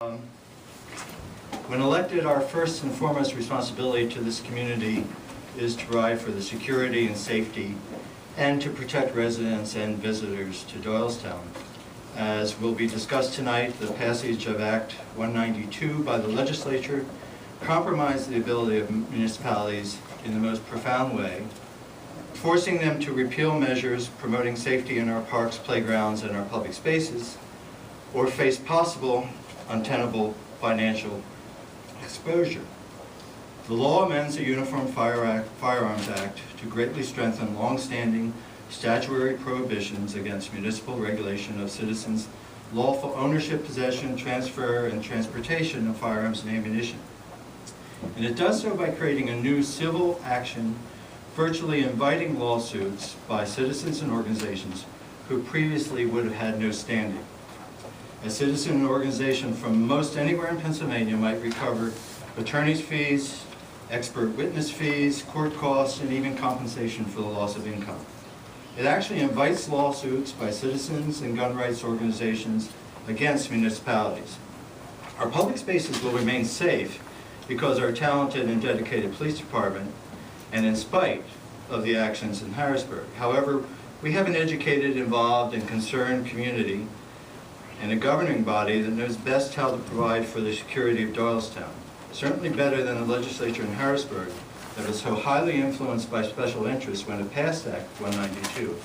When elected, our first and foremost responsibility to this community is to provide for the security and safety and to protect residents and visitors to Doylestown. As will be discussed tonight, the passage of Act 192 by the legislature compromised the ability of municipalities in the most profound way, forcing them to repeal measures promoting safety in our parks, playgrounds, and our public spaces, or face possible untenable financial exposure. The law amends the Uniform Firearms Act to greatly strengthen long-standing statutory prohibitions against municipal regulation of citizens' lawful ownership, possession, transfer, and transportation of firearms and ammunition. And it does so by creating a new civil action virtually inviting lawsuits by citizens and organizations who previously would have had no standing. A citizen or organization from most anywhere in Pennsylvania might recover attorney's fees, expert witness fees, court costs, and even compensation for the loss of income. It actually invites lawsuits by citizens and gun rights organizations against municipalities. Our public spaces will remain safe because our talented and dedicated police department, and in spite of the actions in Harrisburg. However, we have an educated, involved, and concerned community and a governing body that knows best how to provide for the security of Doylestown. Certainly better than the legislature in Harrisburg that was so highly influenced by special interests when it passed Act 192.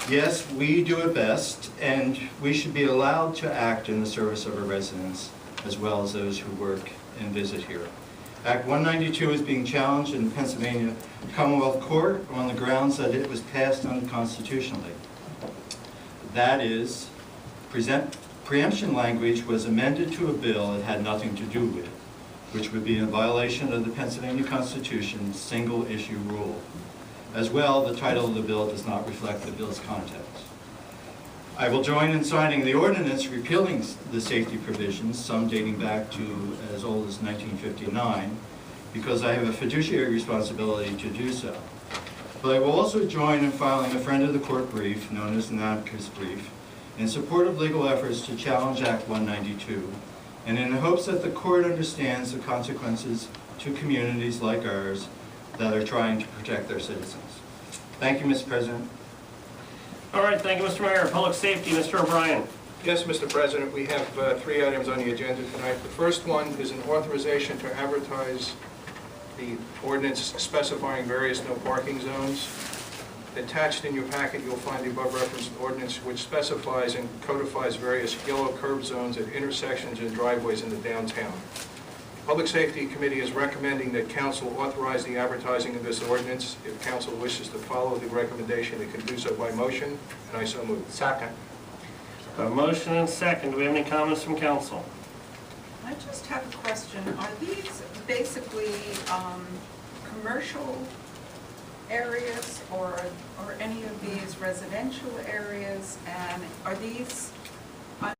Yes, we do it best, and we should be allowed to act in the service of our residents as well as those who work and visit here. Act 192 is being challenged in the Pennsylvania Commonwealth Court on the grounds that it was passed unconstitutionally. That is, preemption language was amended to a bill it had nothing to do with, which would be in violation of the Pennsylvania Constitution's single-issue rule. As well, the title of the bill does not reflect the bill's context. I will join in signing the ordinance repealing the safety provisions, some dating back to as old as 1959, because I have a fiduciary responsibility to do so. But I will also join in filing a friend of the court brief, known as an amicus brief, in support of legal efforts to challenge Act 192, and in the hopes that the court understands the consequences to communities like ours that are trying to protect their citizens. Thank you, Mr. President. All right, thank you, Mr. Mayor. Public safety, Mr. O'Brien. Yes, Mr. President, we have three items on the agenda tonight. The first one is an authorization to advertise the ordinance specifying various no parking zones. Attached in your packet, you'll find the above referenced ordinance which specifies and codifies various yellow curb zones at intersections and driveways in the downtown. The Public Safety Committee is recommending that Council authorize the advertising of this ordinance. If Council wishes to follow the recommendation, it can do so by motion, and I so move. Second. A motion and second. Do we have any comments from Council? I just have a question. Are these basically commercial areas, or any of these residential areas, and are these